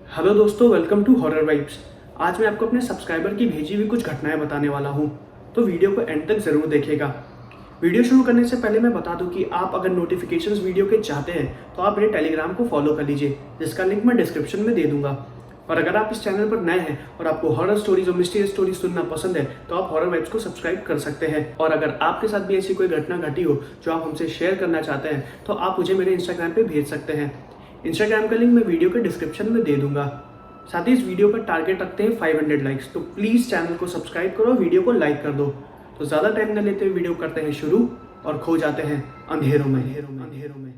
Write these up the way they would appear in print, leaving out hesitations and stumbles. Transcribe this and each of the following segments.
Hello दोस्तों, welcome to horror vibes. आज मैं आपको अपने सब्सक्राइबर की भेजी हुई कुछ घटनाएं बताने वाला हूं, तो वीडियो को एंड तक ज़रूर देखिएगा। वीडियो शुरू करने से पहले मैं बता दूं कि आप अगर नोटिफिकेशंस वीडियो के चाहते हैं तो आप मेरे टेलीग्राम को फॉलो कर लीजिए, जिसका लिंक मैं डिस्क्रिप्शन में दे दूंगा। और अगर आप इस चैनल पर नए हैं और आपको हॉरर स्टोरीज और मिस्टीरियस स्टोरीज सुनना पसंद है तो आप हॉरर वाइब्स को सब्सक्राइब कर सकते हैं। और अगर आपके साथ भी ऐसी कोई घटना घटी हो जो आप हमसे शेयर करना चाहते हैं तो आप मुझे मेरे इंस्टाग्राम पे भेज सकते हैं। इंस्टाग्राम का लिंक मैं वीडियो के डिस्क्रिप्शन में दे दूंगा। साथ ही इस वीडियो का टारगेट रखते हैं 500 लाइक्स, तो प्लीज़ चैनल को सब्सक्राइब करो और वीडियो को लाइक कर दो। तो ज़्यादा टाइम न लेते हुए वीडियो करते हैं शुरू और खो जाते हैं अंधेरों में।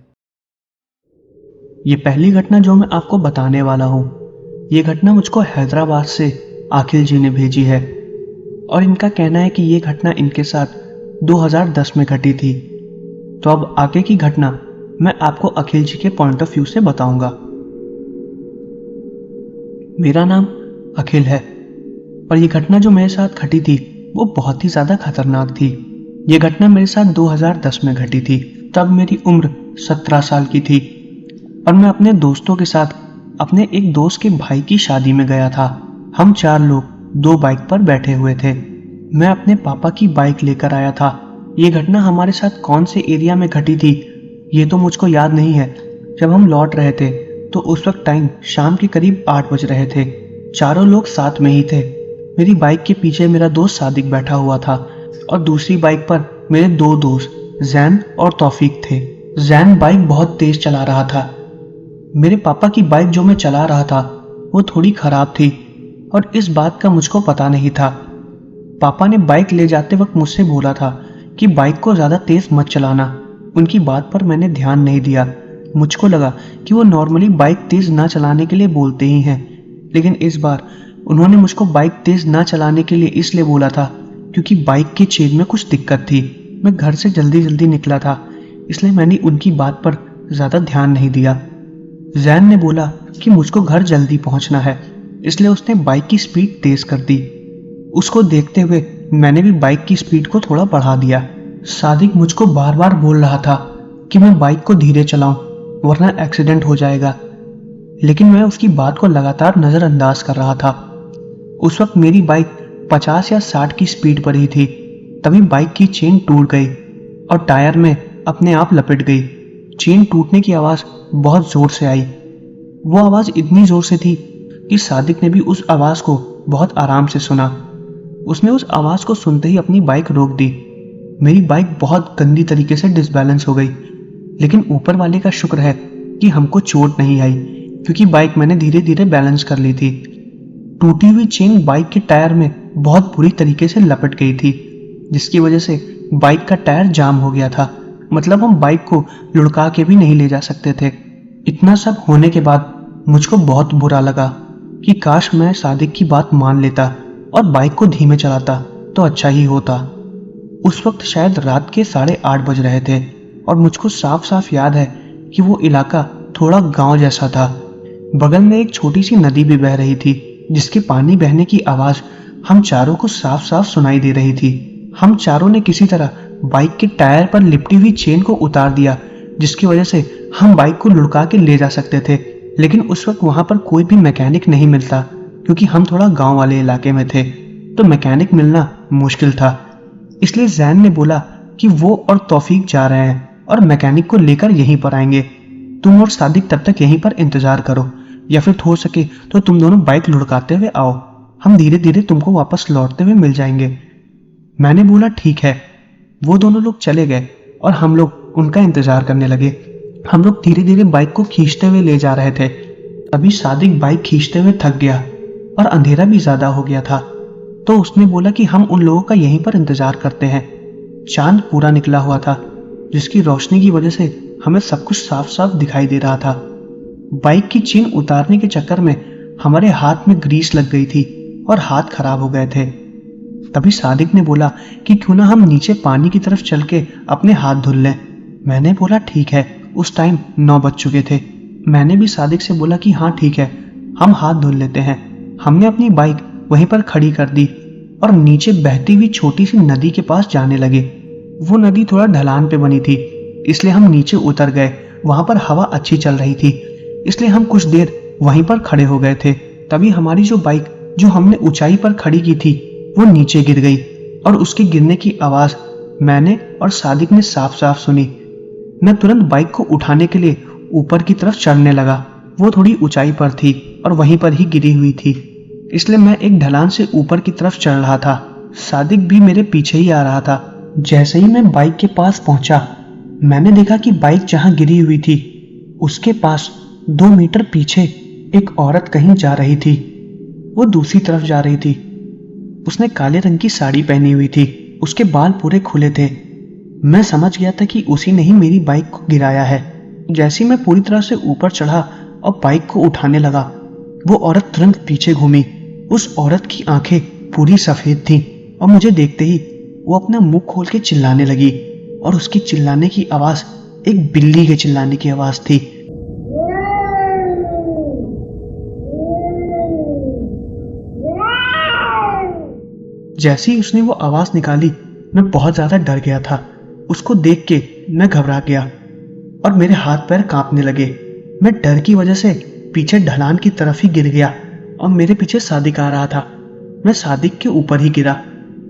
ये पहली घटना जो मैं आपको बताने वाला हूँ, ये घटना मुझको हैदराबाद से अखिल जी ने भेजी है और इनका कहना है कि ये घटना इनके साथ 2010 में घटी थी। तो अब आगे की घटना मैं आपको अखिल जी के पॉइंट ऑफ व्यू से बताऊंगा। मेरा नाम अखिल है और ये घटना जो मेरे साथ घटी थी वो बहुत ही ज़्यादा खतरनाक थी। ये घटना मेरे साथ 2010 में घटी थी। तब मेरी उम्र 17 साल की थी और मैं अपने दोस्तों के साथ अपने एक दोस्त के भाई की शादी में गया था। हम 4 लोग 2 बाइक पर बैठे हुए थे। मैं अपने पापा की बाइक लेकर आया था। ये घटना हमारे साथ कौन से एरिया में घटी थी ये तो मुझको याद नहीं है। जब हम लौट रहे थे तो उस वक्त टाइम शाम के करीब 8 बज रहे थे। चारों लोग साथ में ही थे। मेरी बाइक के पीछे मेरा दोस्त सादिक बैठा हुआ था और दूसरी बाइक पर मेरे 2 दोस्त जैन और तौफीक थे। जैन बाइक बहुत तेज चला रहा था। मेरे पापा की बाइक जो मैं चला रहा था वो थोड़ी खराब थी और इस बात का मुझको पता नहीं था। पापा ने बाइक ले जाते वक्त मुझसे बोला था कि बाइक को ज़्यादा तेज मत चलाना। उनकी बात पर मैंने ध्यान नहीं दिया। मुझको लगा कि वो नॉर्मली बाइक तेज ना चलाने के लिए बोलते ही हैं, लेकिन इस बार उन्होंने मुझको बाइक तेज ना चलाने के लिए इसलिए बोला था क्योंकि बाइक के चेन में कुछ दिक्कत थी। मैं घर से जल्दी जल्दी निकला था, इसलिए मैंने उनकी बात पर ज़्यादा ध्यान नहीं दिया। जैन ने बोला कि मुझको घर जल्दी पहुंचना है, इसलिए उसने बाइक की स्पीड तेज कर दी। उसको देखते हुए मैंने भी बाइक की स्पीड को थोड़ा बढ़ा दिया। सादिक मुझको बार बार बोल रहा था कि मैं बाइक को धीरे चलाऊं वरना एक्सीडेंट हो जाएगा, लेकिन मैं उसकी बात को लगातार नज़रअंदाज कर रहा था। उस वक्त मेरी बाइक 50 या 60 की स्पीड पर ही थी। तभी बाइक की चेन टूट गई और टायर में अपने आप लपेट गई। चेन टूटने की आवाज़ बहुत ज़ोर से आई। वो आवाज़ इतनी ज़ोर से थी कि सादिक ने भी उस आवाज़ को बहुत आराम से सुना। उसने उस आवाज़ को सुनते ही अपनी बाइक रोक दी। मेरी बाइक बहुत गंदी तरीके से डिसबैलेंस हो गई, लेकिन ऊपर वाले का शुक्र है कि हमको चोट नहीं आई क्योंकि बाइक मैंने धीरे धीरे बैलेंस कर ली थी। टूटी हुई चेन बाइक के टायर में बहुत बुरी तरीके से लपट गई थी, जिसकी वजह से बाइक का टायर जाम हो गया था। मतलब हम बाइक को लुढ़का के भी नहीं ले जा सकते थे। इतना सब होने के बाद मुझको बहुत बुरा लगा कि काश मैं सादिक की बात मान लेता और बाइक को धीमे चलाता तो अच्छा ही होता। उस वक्त शायद रात के 8:30 बज रहे थे और मुझको साफ साफ याद है कि वो इलाका थोड़ा गांव जैसा था। बगल में एक छोटी सी नदी भी बह रही थी, जिसके पानी बहने की आवाज़ हम चारों को साफ साफ सुनाई दे रही थी। हम चारों ने किसी तरह बाइक के टायर पर लिपटी हुई चेन को उतार दिया, जिसकी वजह से हम बाइक को लुढ़का के ले जा सकते थे। लेकिन उस वक्त वहाँ पर कोई भी मैकेनिक नहीं मिलता क्योंकि हम थोड़ा गांव वाले इलाके में थे, तो मैकेनिक मिलना मुश्किल था। इसलिए जैन ने बोला कि वो और तौफीक जा रहे हैं और मैकेनिक को लेकर यहीं पर आएंगे। तुम और सादिक तब तक यहीं पर इंतजार करो, या फिर हो सके तो तुम दोनों बाइक लुढ़काते हुए आओ। हम धीरे धीरे तुमको वापस लौटते हुए मिल जाएंगे। मैंने बोला ठीक है। वो दोनों लोग चले गए और हम लोग उनका इंतजार करने लगे। हम लोग धीरे धीरे बाइक को खींचते हुए ले जा रहे थे। तभी सादिक बाइक खींचते हुए थक गया और अंधेरा भी ज्यादा हो गया था, तो उसने बोला कि हम उन लोगों का यहीं पर इंतजार करते हैं। चांद पूरा निकला हुआ था, जिसकी रोशनी की वजह से हमें सब कुछ साफ साफ दिखाई दे रहा था। बाइक की चेन उतारने के चक्कर में हमारे हाथ में ग्रीस लग गई थी और हाथ खराब हो गए थे। तभी सादिक ने बोला कि क्यों ना हम नीचे पानी की तरफ चल के अपने हाथ धुल लें। मैंने बोला ठीक है। उस टाइम 9 बज चुके थे। मैंने भी सादिक से बोला कि हाँ ठीक है, हम हाथ धुल लेते हैं। हमने अपनी बाइक वहीं पर खड़ी कर दी और नीचे बहती हुई छोटी सी नदी के पास जाने लगे। वो नदी थोड़ा ढलान पे बनी थी, इसलिए हम नीचे उतर गए। वहां पर हवा अच्छी चल रही थी, इसलिए हम कुछ देर वहीं पर खड़े हो गए थे। तभी हमारी जो बाइक जो हमने ऊंचाई पर खड़ी की थी वो नीचे गिर गई और उसके गिरने की आवाज मैंने और सादिक ने साफ साफ सुनी। मैं तुरंत बाइक को उठाने के लिए ऊपर की तरफ चढ़ने लगा। वो थोड़ी ऊंचाई पर थी और वहीं पर ही गिरी हुई थी, इसलिए मैं एक ढलान से ऊपर की तरफ चढ़ रहा था। सादिक भी मेरे पीछे ही आ रहा था। जैसे ही मैं बाइक के पास पहुंचा, मैंने देखा कि बाइक जहां गिरी हुई थी उसके पास 2 मीटर पीछे एक औरत कहीं जा रही थी। वो दूसरी तरफ जा रही थी। उसने काले रंग की साड़ी पहनी हुई थी, उसके बाल पूरे खुले थे। मैं समझ गया था कि उसी ने ही मेरी बाइक को गिराया है। जैसे ही मैं पूरी तरह से ऊपर चढ़ा और बाइक को उठाने लगा, वो औरत तुरंत पीछे घूमी। उस औरत की आंखें पूरी सफेद थीं और मुझे देखते ही वो अपना मुंह खोल के चिल्लाने लगी और उसकी चिल्लाने की आवाज एक बिल्ली के चिल्लाने की आवाज थी। जैसे ही उसने वो आवाज निकाली, मैं बहुत ज्यादा डर गया था। उसको देख के मैं घबरा गया और मेरे हाथ पैर कांपने लगे। मैं डर की वजह से पीछे ढलान की तरफ ही गिर गया और मेरे पीछे सादिक आ रहा था। मैं सादिक के ऊपर ही गिरा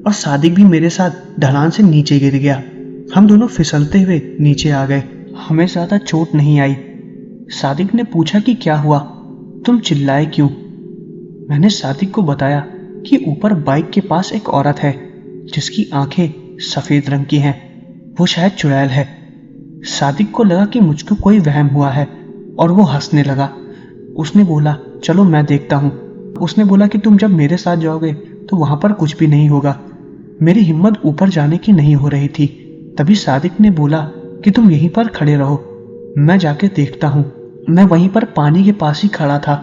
और सादिक भी मेरे साथ ढलान से नीचे गिर गया। हम दोनों फिसलते हुए नीचे आ गए। हमें ज्यादा चोट नहीं आई। सादिक ने पूछा कि क्या हुआ, तुम चिल्लाए क्यों? मैंने सादिक को बताया कि ऊपर बाइक के पास एक औरत है जिसकी आंखें सफेद रंग की हैं। वो शायद चुड़ैल है। सादिक को लगा कि मुझको कोई वहम हुआ है और वो हंसने लगा। उसने बोला, चलो मैं देखता हूँ। उसने बोला कि तुम जब मेरे साथ जाओगे तो वहां पर कुछ भी नहीं होगा। मेरी हिम्मत ऊपर जाने की नहीं हो रही थी। तभी सादिक ने बोला कि तुम यहीं पर खड़े रहो, मैं जाके देखता हूँ। मैं वहीं पर पानी के पास ही खड़ा था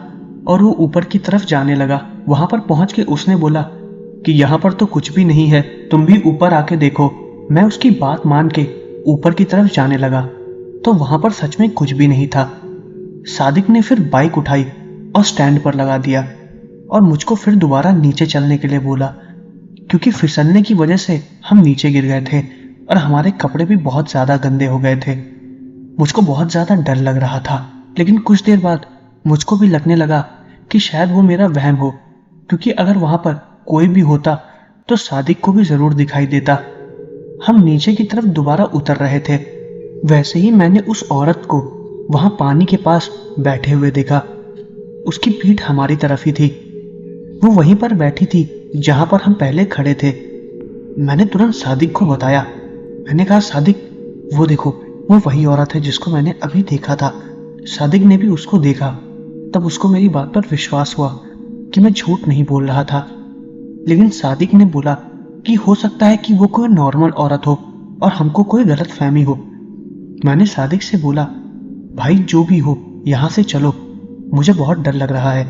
और वो ऊपर की तरफ जाने लगा। वहां पर पहुंच के उसने बोला कि यहाँ पर तो कुछ भी नहीं है, तुम भी ऊपर आके देखो। मैं उसकी बात मान के ऊपर की तरफ जाने लगा तो वहां पर सच में कुछ भी नहीं था। सादिक ने फिर बाइक उठाई और स्टैंड पर लगा दिया और मुझको फिर दोबारा नीचे चलने के लिए बोला, क्योंकि फिसलने की वजह से हम नीचे गिर गए थे और हमारे कपड़े भी बहुत ज्यादा गंदे हो गए थे। मुझको बहुत ज्यादा डर लग रहा था, लेकिन कुछ देर बाद मुझको भी लगने लगा कि शायद वो मेरा वहम हो, क्योंकि अगर वहां पर कोई भी होता तो सादिक को भी जरूर दिखाई देता। हम नीचे की तरफ दोबारा उतर रहे थे। वैसे ही मैंने उस औरत को वहां पानी के पास बैठे हुए देखा। उसकी पीठ हमारी तरफ ही थी। वो वहीं पर बैठी थी जहां पर हम पहले खड़े थे। मैंने तुरंत सादिक को बताया। मैंने कहा, सादिक वो देखो, वो वही औरत है जिसको मैंने अभी देखा था। सादिक ने भी उसको देखा। तब उसको मेरी बात पर विश्वास हुआ कि मैं झूठ नहीं बोल रहा था। लेकिन सादिक ने बोला कि हो सकता है कि वो कोई नॉर्मल औरत हो और हमको कोई गलत फहमी हो। मैंने सादिक से बोला, भाई जो भी हो यहां से चलो, मुझे बहुत डर लग रहा है।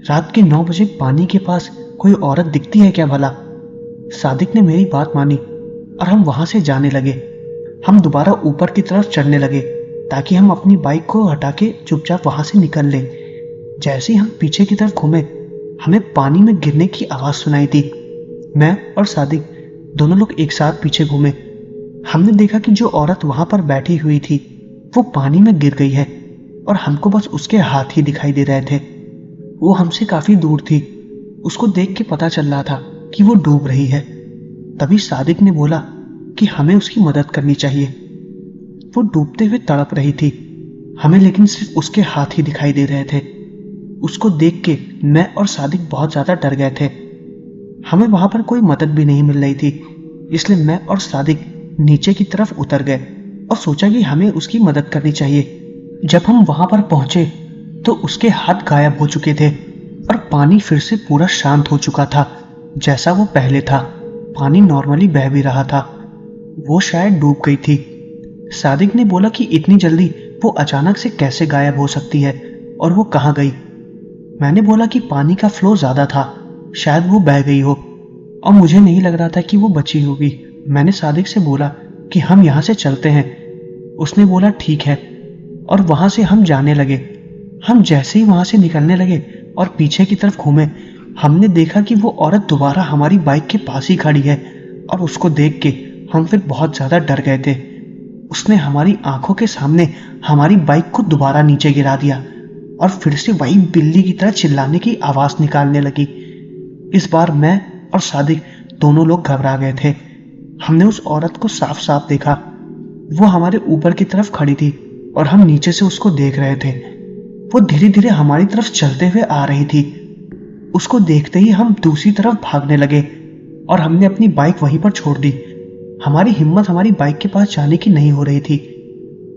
रात के 9 बजे पानी के पास कोई औरत दिखती है क्या भला? सादिक ने मेरी बात मानी और हम वहां से जाने लगे। हम दोबारा ऊपर की तरफ चढ़ने लगे ताकि हम अपनी बाइक को हटा के चुपचाप वहां से निकल लें। जैसे ही हम पीछे की तरफ घूमे, हमें पानी में गिरने की आवाज सुनाई दी। मैं और सादिक दोनों लोग एक साथ पीछे घूमे। हमने देखा कि जो औरत वहां पर बैठी हुई थी वो पानी में गिर गई है और हमको बस उसके हाथ ही दिखाई दे रहे थे। वो हमसे काफी दूर थी। उसको देख के पता चल रहा था कि वो डूब रही है। तभी सादिक ने बोला कि हमें उसकी मदद करनी चाहिए। वो डूबते हुए तड़प रही थी, हमें लेकिन सिर्फ उसके हाथ ही दिखाई दे रहे थे। उसको देख के मैं और सादिक बहुत ज्यादा डर गए थे। हमें वहां पर कोई मदद भी नहीं मिल रही थी, इसलिए मैं और सादिक नीचे की तरफ उतर गए और सोचा कि हमें उसकी मदद करनी चाहिए। जब हम वहां पर पहुंचे तो उसके हाथ गायब हो चुके थे और पानी फिर से पूरा शांत हो चुका था जैसा वो पहले था। पानी नॉर्मली बह भी रहा था। वो शायद डूब गई थी। सादिक ने बोला कि इतनी जल्दी वो अचानक से कैसे गायब हो सकती है और वो कहाँ गई? मैंने बोला कि पानी का फ्लो ज्यादा था, शायद वो बह गई हो और मुझे नहीं लग रहा था कि वो बची होगी। मैंने सादिक से बोला कि हम यहाँ से चलते हैं। उसने बोला ठीक है और वहां से हम जाने लगे। हम जैसे ही वहां से निकलने लगे और पीछे की तरफ घूमे, हमने देखा कि वो औरत दोबारा हमारी बाइक के पास ही खड़ी है और उसको देख के हम फिर बहुत ज्यादा डर गए थे। उसने हमारी आंखों के सामने हमारी बाइक को दोबारा नीचे गिरा दिया और फिर से वही बिल्ली की तरह चिल्लाने की आवाज निकालने लगी। इस बार मैं और सादिक दोनों लोग घबरा गए थे। हमने उस औरत को साफ साफ देखा। वो हमारे ऊपर की तरफ खड़ी थी और हम नीचे से उसको देख रहे थे। वो धीरे धीरे हमारी तरफ चलते हुए आ रही थी। उसको देखते ही हम दूसरी तरफ भागने लगे और हमने अपनी बाइक वहीं पर छोड़ दी। हमारी हिम्मत हमारी बाइक के पास जाने की नहीं हो रही थी।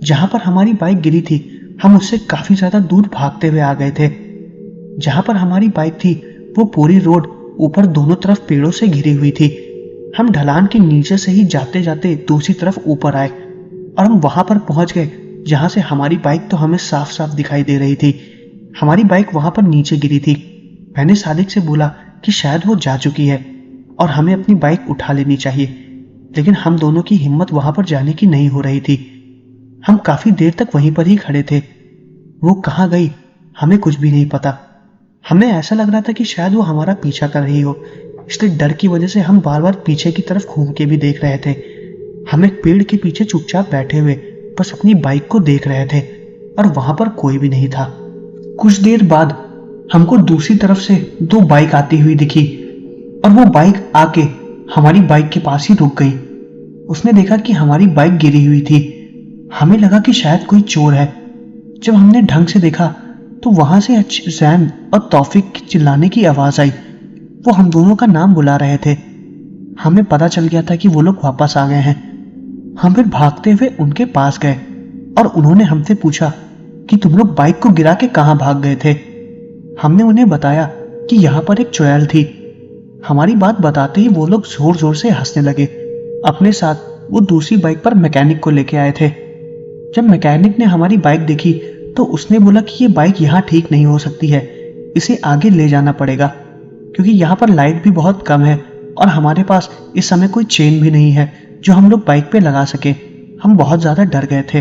जहां पर हमारी बाइक गिरी थी हम उससे काफी ज्यादा दूर भागते हुए आ गए थे। जहां पर हमारी बाइक थी वो पूरी रोड ऊपर दोनों तरफ पेड़ों से घिरी हुई थी। हम ढलान के नीचे से ही जाते जाते दूसरी तरफ ऊपर आए और हम वहां पर पहुंच गए जहां से हमारी बाइक तो हमें साफ साफ दिखाई दे रही थी। हमारी बाइक वहां पर नीचे गिरी थी। मैंने सादिक से बोला कि शायद वो जा चुकी है और हमें अपनी बाइक उठा लेनी चाहिए, लेकिन हम दोनों की हिम्मत वहां पर जाने की नहीं हो रही थी। हम काफी देर तक वहीं पर ही खड़े थे। वो कहाँ गई हमें कुछ भी नहीं पता। हमें ऐसा लग रहा था कि शायद वो हमारा पीछा कर रही हो, इसलिए डर की वजह से हम बार बार पीछे की तरफ घूम के भी देख रहे थे। हम एक पेड़ के पीछे चुपचाप बैठे हुए बस अपनी बाइक को देख रहे थे और वहां पर कोई भी नहीं था। कुछ देर बाद हमको दूसरी तरफ से 2 बाइक आती हुई दिखी और वो बाइक आके हमारी बाइक के पास ही रुक गई। उसने देखा कि हमारी बाइक गिरी हुई थी। हमें लगा कि शायद कोई चोर है। जब हमने ढंग से देखा तो वहां से जैन और तौफीक की चिल्लाने की आवाज आई। वो हम दोनों का नाम बुला रहे थे। हमें पता चल गया था कि वो लोग वापस आ गए हैं। हम फिर भागते हुए उनके पास गए और उन्होंने हमसे पूछा कि तुम लोग बाइक को गिरा के कहां भाग गए थे। हमने उन्हें बताया कि यहाँ पर एक चुड़ैल थी। हमारी बात बताते ही वो लोग जोर जोर से हंसने लगे। अपने साथ वो दूसरी बाइक पर मैकेनिक को लेके आए थे। जब मैकेनिक ने हमारी बाइक देखी तो उसने बोला कि ये बाइक यहाँ ठीक नहीं हो सकती है, इसे आगे ले जाना पड़ेगा क्योंकि यहाँ पर लाइट भी बहुत कम है और हमारे पास इस समय कोई चेन भी नहीं है जो हम लोग बाइक पे लगा सके। हम बहुत ज्यादा डर गए थे।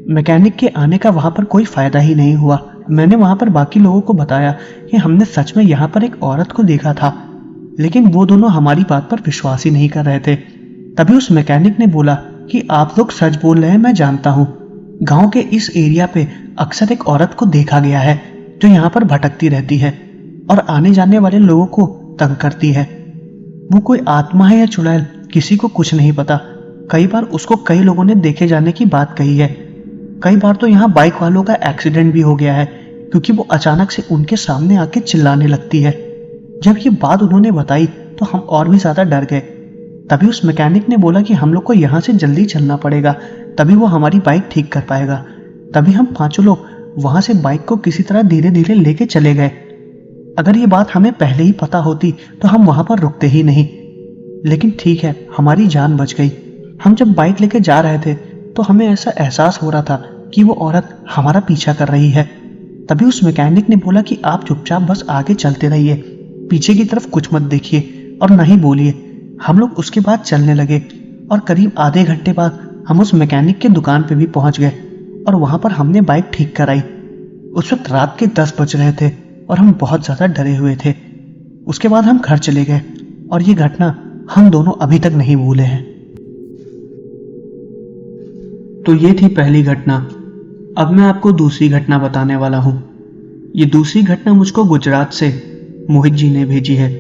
मैकेनिक के आने का वहां पर कोई फायदा ही नहीं हुआ। मैंने वहां पर बाकी लोगों को बताया कि हमने सच में यहाँ पर एक औरत को देखा था, लेकिन वो दोनों हमारी बात पर विश्वास ही नहीं कर रहे थे। तभी उस मैकेनिक ने बोला कि आप लोग सच बोल रहे हैं, मैं जानता हूँ। गांव के इस एरिया पे अक्सर एक औरत को देखा गया है जो यहाँ पर भटकती रहती है और आने जाने वाले लोगों को तंग करती है। वो कोई आत्मा है या चुड़ैल किसी को कुछ नहीं पता। कई बार उसको कई लोगों ने देखे जाने की बात कही है। कई बार तो यहाँ बाइक वालों का एक्सीडेंट भी हो गया है क्योंकि वो अचानक से उनके सामने आके चिल्लाने लगती है। जब ये बात उन्होंने बताई तो हम और भी ज्यादा डर गए। तभी उस मैकेनिक ने बोला कि हम लोग को यहाँ से जल्दी चलना पड़ेगा, तभी वो हमारी बाइक ठीक कर पाएगा। तभी हम 5 लोग वहां से बाइक को किसी तरह धीरे धीरे लेके चले गए। अगर ये बात हमें पहले ही पता होती तो हम वहां पर रुकते ही नहीं, लेकिन ठीक है, हमारी जान बच गई। हम जब बाइक लेके जा रहे थे तो हमें ऐसा एहसास हो रहा था कि वो औरत हमारा पीछा कर रही है। तभी उस मैकेनिक ने बोला कि आप चुपचाप बस आगे चलते रहिए, पीछे की तरफ कुछ मत देखिए और नहीं बोलिए। हम लोग उसके बाद चलने लगे और करीब आधे घंटे बाद हम उस मैकेनिक के दुकान पे भी पहुंच गए और वहां पर हमने बाइक ठीक कराई। उस वक्त रात के 10 बज रहे थे और हम बहुत ज्यादा डरे हुए थे। उसके बाद हम घर चले गए और ये घटना हम दोनों अभी तक नहीं भूले हैं। तो ये थी पहली घटना। अब मैं आपको दूसरी घटना बताने वाला हूं। ये दूसरी घटना मुझको गुजरात से मोहित जी ने भेजी है।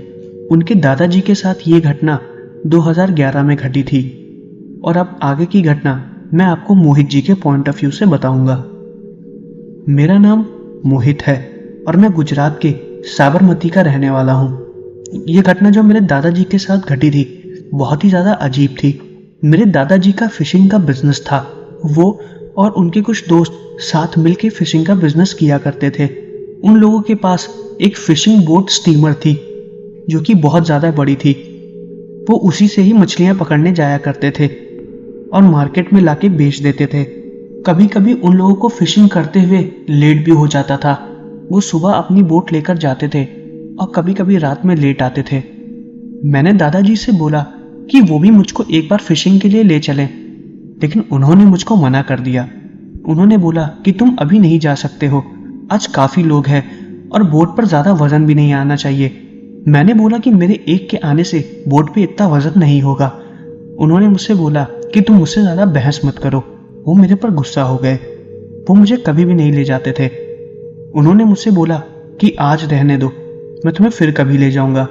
उनके दादाजी के साथ ये घटना 2011 में घटी थी और अब आगे की घटना मैं आपको मोहित जी के पॉइंट ऑफ व्यू से बताऊंगा। मेरा नाम मोहित है और मैं गुजरात के साबरमती का रहने वाला हूँ। ये घटना जो मेरे दादाजी के साथ घटी थी बहुत ही ज़्यादा अजीब थी। मेरे दादाजी का फिशिंग का बिजनेस था। वो और उनके कुछ दोस्त साथ मिलके फिशिंग का बिजनेस किया करते थे। उन लोगों के पास एक फिशिंग बोट स्टीमर थी जो कि बहुत ज़्यादा बड़ी थी। वो उसी से ही मछलियाँ पकड़ने जाया करते थे और मार्केट में लाके बेच देते थे। कभी कभी उन लोगों को फिशिंग करते हुए लेट भी हो जाता था। वो सुबह अपनी बोट लेकर जाते थे और कभी कभी रात में लेट आते थे। मैंने दादाजी से बोला कि वो भी मुझको एक बार फिशिंग के लिए ले चलें, लेकिन उन्होंने मुझको मना कर दिया। उन्होंने बोला कि तुम अभी नहीं जा सकते हो, आज काफ़ी लोग हैं और बोट पर ज़्यादा वजन भी नहीं आना चाहिए। मैंने बोला कि मेरे एक के आने से बोट पे इतना वजन नहीं होगा। उन्होंने मुझसे बोला कि तुम मुझसे ज़्यादा बहस मत करो। वो मेरे पर गुस्सा हो गए। वो मुझे कभी भी नहीं ले जाते थे। उन्होंने मुझसे बोला कि आज रहने दो, मैं तुम्हें फिर कभी ले जाऊंगा।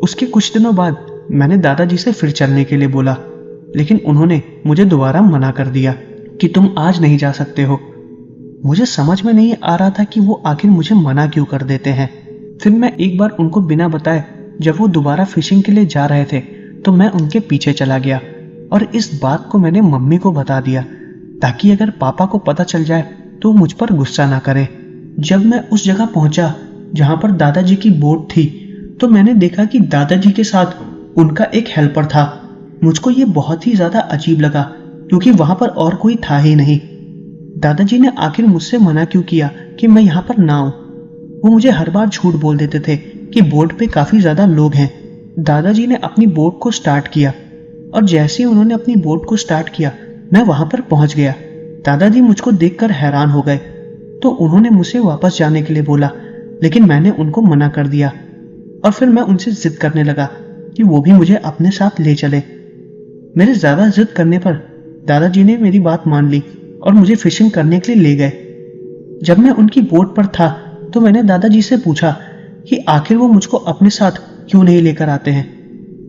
उसके कुछ दिनों बाद मैंने दादाजी से फिर चलने के लिए बोला, लेकिन उन्होंने मुझे दोबारा मना कर दिया कि तुम आज नहीं जा सकते हो। मुझे समझ में नहीं आ रहा था कि वो आखिर मुझे मना क्यों कर देते हैं। फिर मैं एक बार उनको बिना बताए जब वो दोबारा फिशिंग के लिए जा रहे थे तो मैं उनके पीछे चला गया और इस बात को मैंने मम्मी को बता दिया ताकि अगर पापा को पता चल जाए तो मुझ पर गुस्सा ना करे। जब मैं उस जगह पहुंचा जहां पर दादाजी की बोट थी तो मैंने देखा कि दादाजी के साथ उनका एक हेल्पर था। मुझको ये बहुत ही ज्यादा अजीब लगा क्योंकि वहां पर और कोई था ही नहीं। दादाजी ने आखिर मुझसे मना क्यों किया कि मैं यहाँ पर ना आऊं। वो मुझे हर बार झूठ बोल देते थे कि बोट पे काफी ज्यादा लोग हैं। दादाजी ने अपनी बोट को स्टार्ट किया और जैसे ही उन्होंने अपनी बोट को स्टार्ट किया मैं वहां पर पहुंच गया। दादाजी मुझको देखकर हैरान हो गए तो उन्होंने मुझसे वापस जाने के लिए बोला, लेकिन मैंने उनको मना कर दिया और फिर मैं उनसे जिद करने लगा कि वो भी मुझे अपने साथ ले चले। मेरे ज्यादा जिद करने पर दादाजी ने मेरी बात मान ली और मुझे फिशिंग करने के लिए ले गए। जब मैं उनकी बोट पर था तो मैंने दादाजी से पूछा कि आखिर वो मुझको अपने साथ क्यों नहीं लेकर आते हैं।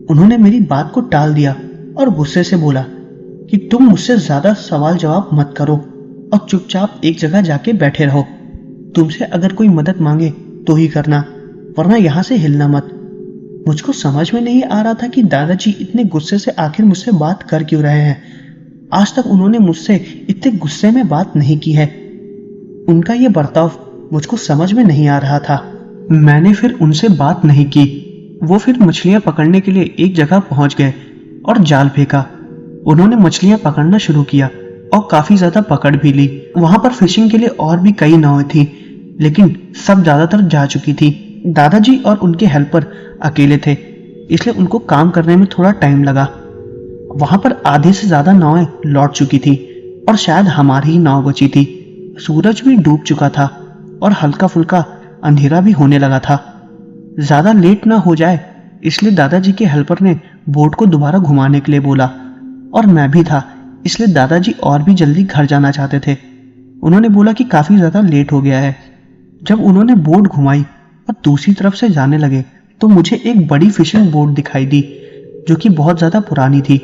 उन्होंने मेरी बात को टाल दिया और गुस्से से बोला कि तुम मुझसे ज्यादा सवाल जवाब मत करो और चुपचाप एक जगह जाके बैठे रहो। तुमसे अगर कोई मदद मांगे तो ही करना, वरना यहां से हिलना मत। मुझको समझ में नहीं आ रहा था कि दादाजी इतने गुस्से से आखिर मुझसे बात कर क्यों रहे हैं। आज तक उन्होंने मुझसे इतने गुस्से में बात नहीं की है। उनका ये बर्ताव मुझको समझ में नहीं आ रहा था। मैंने फिर उनसे बात नहीं की। वो फिर मछलियां पकड़ने के लिए एक जगह पहुंच गए और जाल फेंका। उन्होंने मछलियां पकड़ना शुरू किया और काफी ज्यादा पकड़ भी ली। वहां पर फिशिंग के लिए और भी कई नावें थी, लेकिन सब ज्यादातर जा चुकी थी। दादाजी और उनके हेल्पर अकेले थे, इसलिए उनको काम करने में थोड़ा टाइम लगा। वहां पर आधे से ज्यादा नावें लौट चुकी थी और शायद हमारी ही नाव बची थी। सूरज भी डूब चुका था और हल्का फुल्का अंधेरा भी होने लगा था। ज्यादा लेट ना हो जाए इसलिए दादाजी के हेल्पर ने बोट को दोबारा घुमाने के लिए बोला और मैं भी था, इसलिए दादाजी और भी जल्दी घर जाना चाहते थे। उन्होंने बोला कि काफी ज्यादा लेट हो गया है। जब उन्होंने बोट घुमाई और दूसरी तरफ से जाने लगे तो मुझे एक बड़ी फिशिंग बोट दिखाई दी जो कि बहुत ज्यादा पुरानी थी।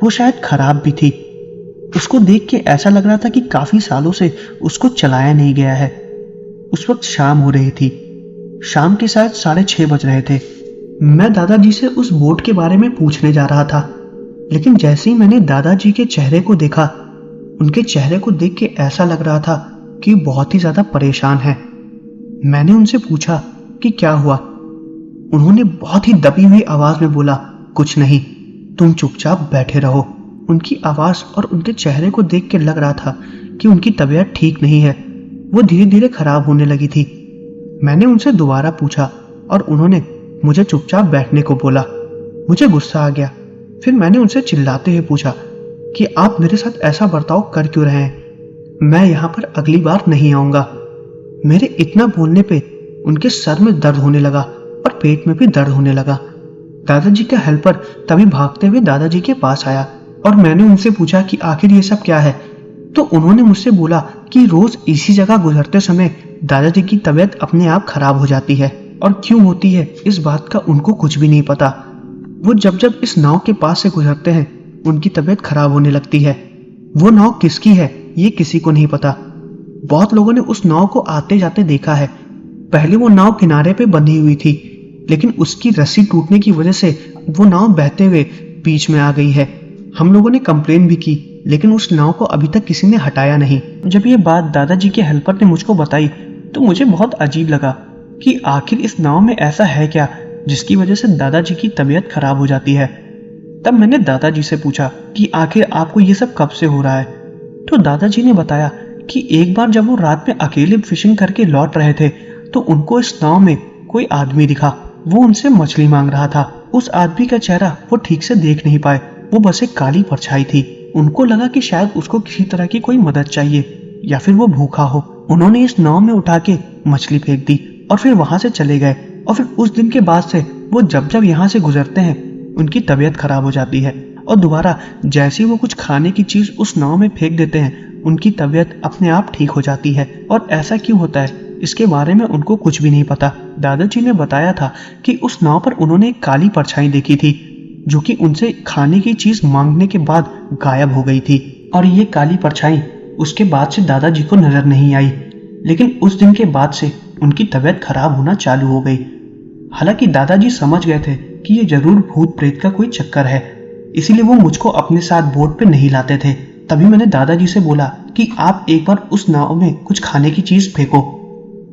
वो शायद खराब भी थी। उसको देख के ऐसा लग रहा था कि काफी सालों से उसको चलाया नहीं गया है। उस वक्त शाम हो रही थी, शाम के शायद 6:30 बज रहे थे। मैं दादाजी से उस बोट के बारे में पूछने जा रहा था, लेकिन जैसे ही मैंने दादाजी के चेहरे को देखा, उनके चेहरे को देख के ऐसा लग रहा था कि बहुत ही ज्यादा परेशान है। मैंने उनसे पूछा कि क्या हुआ। उन्होंने बहुत ही दबी हुई आवाज में बोला, कुछ नहीं, तुम चुपचाप बैठे रहो। उनकी आवाज और उनके चेहरे को देख के लग रहा था कि उनकी तबीयत ठीक नहीं है, वो धीरे धीरे खराब होने लगी थी। मैंने उनसे दोबारा पूछा और उन्होंने मुझे चुपचाप बैठने को बोला। मुझे गुस्सा आ गया। फिर मैंने उनसे चिल्लाते हुए पूछा कि आप मेरे साथ ऐसा बर्ताव कर क्यों रहे हैं, मैं यहाँ पर अगली बार नहीं आऊंगा। मेरे इतना बोलने पे उनके सर में दर्द होने लगा और पेट में भी दर्द होने लगा। दादाजी का हेल्पर तभी भागते हुए दादाजी के पास आया और मैंने उनसे पूछा कि आखिर ये सब क्या है। तो उन्होंने मुझसे बोला कि रोज इसी जगह गुजरते समय दादाजी की तबीयत अपने आप खराब हो जाती है और क्यों होती है इस बात का उनको कुछ भी नहीं पता। वो जब जब इस नाव के पास से गुजरते हैं उनकी तबीयत खराब होने लगती है। वो नाव किसकी है ये किसी को नहीं पता। बहुत लोगों ने उस नाव को आते जाते देखा है। पहले वो नाव किनारे पे बंधी हुई थी, लेकिन उसकी रस्सी टूटने की वजह से वो नाव बहते हुए बीच में आ गई है। हम लोगों ने कंप्लेन भी की, लेकिन उस नाव को अभी तक किसी ने हटाया नहीं। जब ये बात दादाजी के हेल्पर ने मुझको बताई तो मुझे बहुत अजीब लगा कि आखिर इस नाव में ऐसा है क्या जिसकी वजह से दादाजी की तबीयत खराब हो जाती है। तब मैंने दादाजी से पूछा कि आखिर आपको ये सब कब से हो रहा है। तो दादाजी ने बताया कि एक बार जब वो रात में अकेले फिशिंग करके लौट रहे थे तो उनको इस नाव में कोई आदमी दिखा। वो उनसे मछली मांग रहा था। उस आदमी का चेहरा वो ठीक से देख नहीं पाए, वो बस एक काली परछाई थी। उनको लगा कि शायद उसको किसी तरह की कोई मदद चाहिए या फिर वो भूखा हो। उन्होंने इस नाव में उठा के मछली फेंक दी और फिर वहां से चले गए। और फिर उस दिन के बाद से वो जब जब यहाँ से गुजरते हैं उनकी तबीयत खराब हो जाती है और दोबारा जैसे वो कुछ खाने की चीज उस नाव में फेंक देते हैं उनकी तबीयत अपने आप ठीक हो जाती है। और ऐसा क्यों होता है इसके बारे में उनको कुछ भी नहीं पता। दादाजी ने बताया था कि उस नाव पर उन्होंने एक काली परछाई देखी थी जो कि उनसे खाने की चीज मांगने के बाद गायब हो गई थी, और ये काली परछाई उसके बाद से दादाजी को नजर नहीं आई। लेकिन उस दिन के बाद से उनकी तबीयत खराब होना चालू हो गई। हालांकि दादाजी समझ गए थे कि ये जरूर भूत प्रेत का कोई चक्कर है, इसीलिए वो मुझको अपने साथ बोट पे नहीं लाते थे। तभी मैंने दादाजी से बोला कि आप एक बार उस नाव में कुछ खाने की चीज फेंको।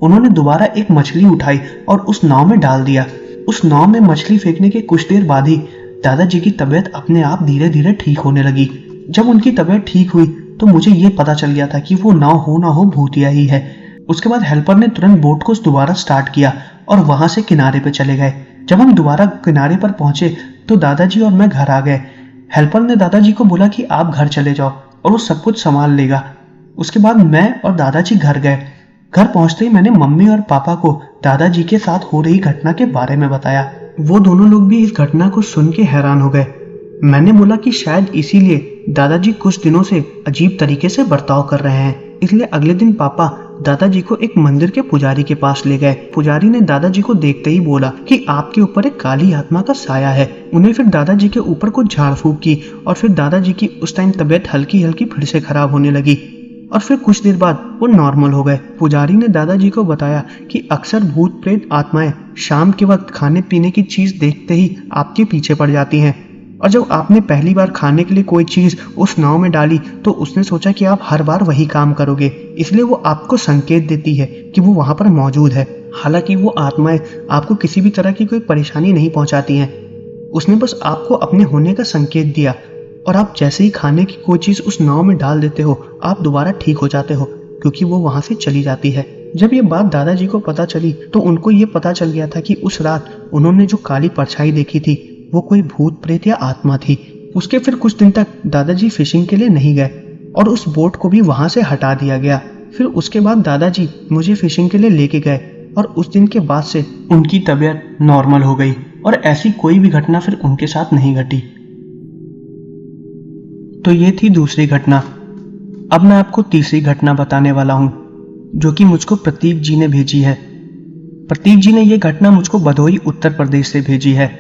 उन्होंने दोबारा एक मछली उठाई और उस नाव में डाल दिया। उस नाव में मछली फेंकने के कुछ देर बाद ही दादाजी की तबीयत अपने आप धीरे धीरे ठीक होने लगी। जब उनकी तबीयत ठीक हुई तो मुझे ये पता चल गया था कि वो नाव हो ना हो भूतिया ही है। उसके बाद हेल्पर ने तुरंत बोट को दोबारा स्टार्ट किया और वहां से किनारे पे चले गए। जब हम दोबारा किनारे पर पहुंचे तो दादाजी और मैं घर आ गए। हेल्पर ने दादाजी को बोला कि आप घर चले जाओ और वो सब कुछ संभाल लेगा। उसके बाद मैं और दादाजी घर गए। घर पहुंचते ही मैंने मम्मी और पापा को दादाजी के साथ हो रही घटना के बारे में बताया। वो दोनों लोग भी इस घटना को सुन के हैरान हो गए। मैंने बोला कि शायद इसीलिए दादाजी कुछ दिनों से अजीब तरीके से बर्ताव कर रहे हैं, इसलिए अगले दिन पापा दादाजी को एक मंदिर के पुजारी के पास ले गए। पुजारी ने दादाजी को देखते ही बोला कि आपके ऊपर एक काली आत्मा का साया है। उन्हें फिर दादाजी के ऊपर कुछ झाड़ फूक की और फिर दादाजी की उस टाइम तबीयत हल्की हल्की फिर से खराब होने लगी और फिर कुछ देर बाद वो नॉर्मल हो गए। पुजारी ने दादाजी को बताया कि अक्सर भूत प्रेत आत्माएं शाम के वक्त खाने पीने की चीज देखते ही आपके पीछे पड़ जाती हैं, और जब आपने पहली बार खाने के लिए कोई चीज उस नाव में डाली तो उसने सोचा कि आप हर बार वही काम करोगे, इसलिए वो आपको संकेत देती है कि वो वहां पर मौजूद है। हालांकि वो आत्माएं आपको किसी भी तरह की कोई परेशानी नहीं पहुंचाती हैं, उसने बस आपको अपने होने का संकेत दिया, और आप जैसे ही खाने की कोई चीज उस नाव में डाल देते हो आप दोबारा ठीक हो जाते हो, क्योंकि वो वहां से चली जाती है। जब ये बात दादाजी को पता चली तो उनको ये पता चल गया था कि उस रात उन्होंने जो काली परछाई देखी थी वो कोई भूत प्रेत या आत्मा थी। उसके फिर कुछ दिन तक दादाजी फिशिंग के लिए नहीं गए और उस बोट को भी वहां से हटा दिया गया। फिर उसके बाद दादाजी मुझे फिशिंग के लिए लेके गए और उस दिन के बाद से उनकी तबीयत नॉर्मल हो गई और ऐसी कोई भी घटना फिर उनके साथ नहीं घटी। तो ये थी दूसरी घटना। अब मैं आपको तीसरी घटना बताने वाला हूं जो कि मुझको प्रतीक जी ने भेजी है। प्रतीक जी ने यह घटना मुझको भदोही उत्तर प्रदेश से भेजी है।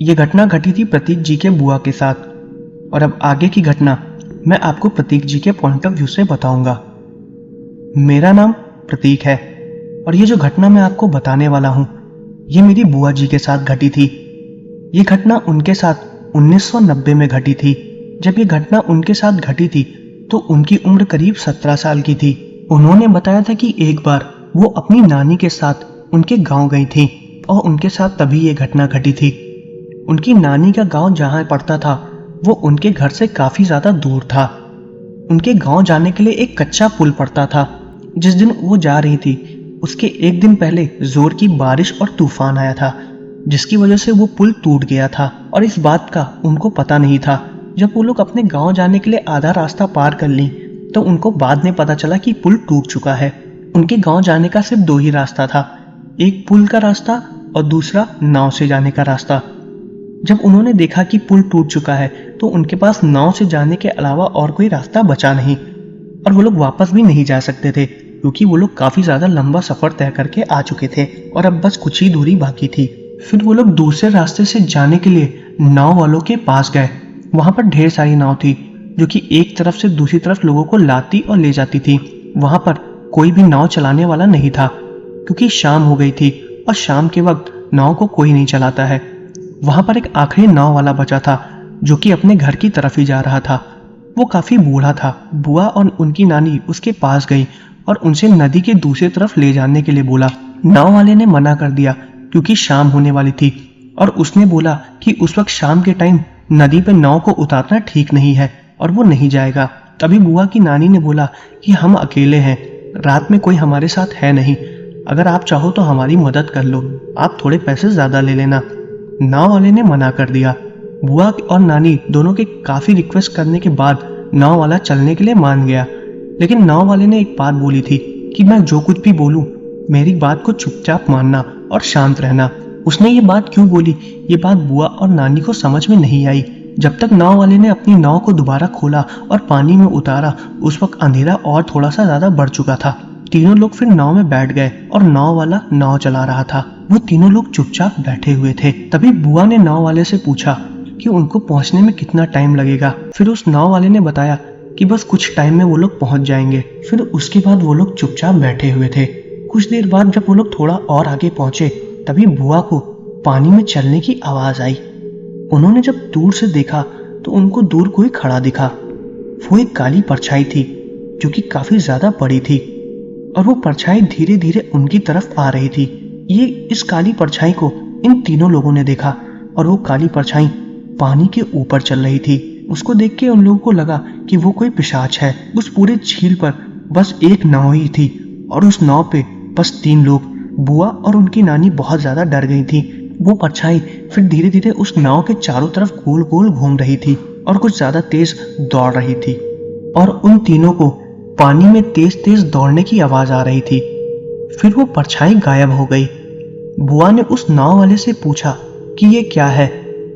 यह घटना घटी थी प्रतीक जी के बुआ के साथ, और अब आगे की घटना मैं आपको प्रतीक जी के पॉइंट ऑफ व्यू से बताऊंगा। मेरा नाम प्रतीक है और ये जो घटना मैं आपको बताने वाला हूं ये मेरी बुआ जी के साथ घटी थी। ये घटना उनके साथ 1990 में घटी थी। जब ये घटना उनके साथ घटी थी तो उनकी उम्र करीब 17 साल की थी। उन्होंने बताया था कि एक बार वो अपनी नानी के साथ उनके गांव गई थी और उनके साथ तभी ये घटना घटी थी। उनकी नानी का गांव जहां पड़ता था वो उनके घर से काफी ज्यादा दूर था। उनके गांव जाने के लिए एक कच्चा पुल पड़ता था। जिस दिन वो जा रही थी उसके एक दिन पहले जोर की बारिश और तूफान आया था, जिसकी वजह से वो पुल टूट गया था और इस बात का उनको पता नहीं था। जब वो लोग अपने गांव जाने के लिए आधा रास्ता पार कर ली तो उनको बाद में पता चला कि पुल टूट चुका है। उनके गांव जाने का सिर्फ 2 ही रास्ता था, एक पुल का रास्ता और दूसरा नाव से जाने का रास्ता। जब उन्होंने देखा कि पुल टूट चुका है तो उनके पास नाव से जाने के अलावा और कोई रास्ता बचा नहीं और वो लोग वापस भी नहीं जा सकते थे क्योंकि वो लोग काफी ज्यादा लंबा सफर तय करके आ चुके थे और अब बस कुछ ही दूरी बाकी थी। फिर वो लोग दूसरे रास्ते से जाने के लिए नाव वालों के पास गए। वहां पर ढेर सारी नाव थी जो कि एक तरफ से दूसरी तरफ लोगों को लाती और ले जाती थी। वहां पर कोई भी नाव चलाने वाला नहीं था क्योंकि शाम हो गई थी और शाम के वक्त नाव को कोई नहीं चलाता है। वहां पर एक आखिरी नाव वाला बचा था जो कि अपने घर की तरफ ही जा रहा था। वो काफी बूढ़ा था। बुआ और उनकी नानी उसके पास गई और उनसे नदी के दूसरी तरफ ले जाने के लिए बोला। नाव वाले ने मना कर दिया क्योंकि शाम होने वाली थी और उसने बोला कि उस वक्त शाम के टाइम नदी पे नाव को उतारना ठीक नहीं है और वो नहीं जाएगा। तभी बुआ की नानी ने बोला कि हम अकेले हैं, रात में कोई हमारे साथ है नहीं, अगर आप चाहो तो हमारी मदद कर लो, आप थोड़े पैसे ज्यादा ले लेना। नाव वाले ने मना कर दिया। बुआ और नानी दोनों के काफी रिक्वेस्ट करने के बाद नाव वाला चलने के लिए मान गया, लेकिन नाव वाले ने एक बात बोली थी कि मैं जो कुछ भी बोलूं मेरी बात को चुपचाप मानना और शांत रहना। उसने ये बात क्यों बोली ये बात बुआ और नानी को समझ में नहीं आई। जब तक नाव वाले ने अपनी नाव को दोबारा खोला और पानी में उतारा उस वक्त अंधेरा और थोड़ा सा ज्यादा बढ़ चुका था। तीनों लोग फिर नाव में बैठ गए और नाव वाला नाव चला रहा था। वो तीनों लोग चुपचाप बैठे हुए थे। तभी बुआ ने नाव वाले से पूछा कि उनको पहुंचने में कितना टाइम लगेगा। फिर उस नाव वाले ने बताया कि बस कुछ टाइम में वो लोग पहुंच जाएंगे। फिर उसके बाद वो लोग चुपचाप बैठे हुए थे। कुछ देर बाद जब वो लोग थोड़ा और आगे पहुंचे तभी बुआ को पानी में चलने की आवाज आई। उन्होंने जब दूर से देखा तो उनको दूर कोई खड़ा दिखा। वो एक काली परछाई थी जो कि काफी ज्यादा बड़ी थी और वो परछाई धीरे धीरे उनकी तरफ आ रही थी। इस काली परछाई को इन तीनों लोगों ने देखा और वो काली परछाई पानी के ऊपर चल रही थी। उसको देख के उन लोगों को लगा कि वो कोई पिशाच है। उस पूरे झील पर बस एक नाव ही थी और उस नाव पे बस 3 लोग। बुआ और उनकी नानी बहुत ज्यादा डर गई थी। वो परछाई फिर धीरे धीरे उस नाव के चारों तरफ गोल गोल घूम रही थी और कुछ ज्यादा तेज दौड़ रही थी और उन तीनों को पानी में तेज तेज दौड़ने की आवाज आ रही थी। फिर वो परछाई गायब हो गई। बुआ ने उस नाव वाले से पूछा कि ये क्या है,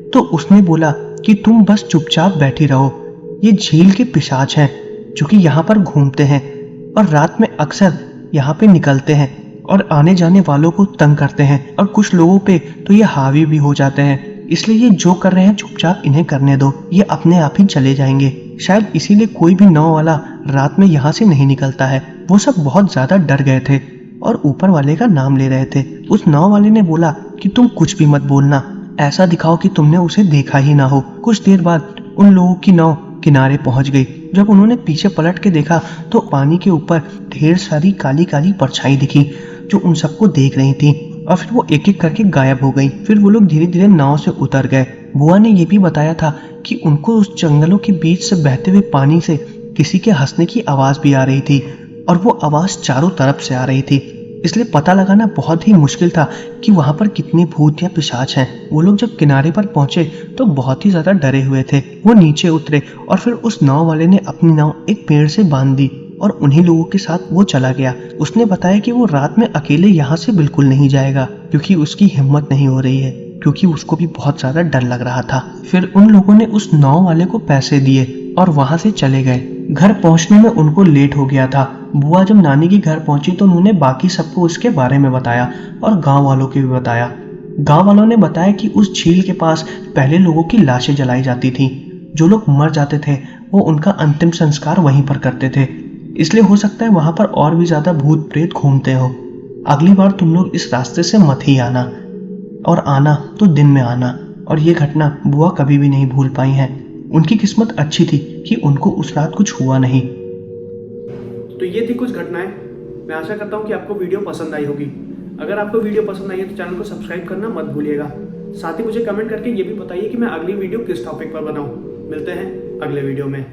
तो उसने बोला कि तुम बस चुपचाप बैठी रहो। ये झील के पिशाच हैं जो कि यहाँ पर घूमते हैं और रात में अक्सर यहाँ पे निकलते हैं और आने जाने वालों को तंग करते हैं और कुछ लोगों पे तो ये हावी भी हो जाते हैं। इसलिए ये जो कर रहे हैं चुपचाप इन्हें करने दो, ये अपने आप ही चले जाएंगे। शायद इसीलिए कोई भी नाव वाला रात में यहाँ से नहीं निकलता है। वो सब बहुत ज्यादा डर गए थे और ऊपर वाले का नाम ले रहे थे। उस नाव वाले ने बोला कि तुम कुछ भी मत बोलना, ऐसा दिखाओ कि तुमने उसे देखा ही ना हो। कुछ देर बाद उन लोगों की नाव किनारे पहुंच गई। जब उन्होंने पीछे पलट के देखा तो पानी के ऊपर ढेर सारी काली काली परछाई दिखी जो उन सबको देख रही थी और फिर वो एक एक करके गायब हो गई। फिर वो लोग धीरे धीरे नाव से उतर गए। बुआ ने ये भी बताया था कि उनको उस जंगलों के बीच से बहते हुए पानी से किसी के हंसने की आवाज भी आ रही थी और वो आवाज चारों तरफ से आ रही थी। इसलिए पता लगाना बहुत ही मुश्किल था कि वहां पर कितने भूत या पिशाच हैं। वो लोग जब किनारे पर पहुंचे तो बहुत ही ज्यादा डरे हुए थे। वो नीचे उतरे और फिर उस नाव वाले ने अपनी नाव एक पेड़ से बांध दी और उन्हीं लोगों के साथ वो चला गया। उसने बताया कि वो रात में अकेले यहाँ से बिल्कुल नहीं जाएगा क्योंकि उसकी हिम्मत नहीं हो रही है, क्योंकि उसको भी बहुत ज्यादा डर लग रहा था। फिर उन लोगों ने उस नाव वाले को पैसे दिए और वहां से चले गए। घर पहुंचने में उनको लेट हो गया था। बुआ जब नानी के घर पहुंची तो उन्होंने बाकी सबको उसके बारे में बताया और गांव वालों को भी बताया। गांव वालों ने बताया कि उस झील के पास पहले लोगों की लाशें जलाई जाती थी। जो लोग मर जाते थे वो उनका अंतिम संस्कार वहीं पर करते थे। इसलिए हो सकता है वहां पर और भी ज्यादा भूत प्रेत घूमते हो। अगली बार तुम लोग इस रास्ते से मत ही आना, और आना तो दिन में आना। और ये घटना बुआ कभी भी नहीं भूल पाई है। उनकी किस्मत अच्छी थी कि उनको उस रात कुछ हुआ नहीं। तो ये थी कुछ घटनाएं। मैं आशा करता हूँ कि आपको वीडियो पसंद आई होगी। अगर आपको वीडियो पसंद आई है तो चैनल को सब्सक्राइब करना मत भूलिएगा। साथ ही मुझे कमेंट करके ये भी बताइए कि मैं अगली वीडियो किस टॉपिक पर बनाऊँ। मिलते हैं अगले वीडियो में।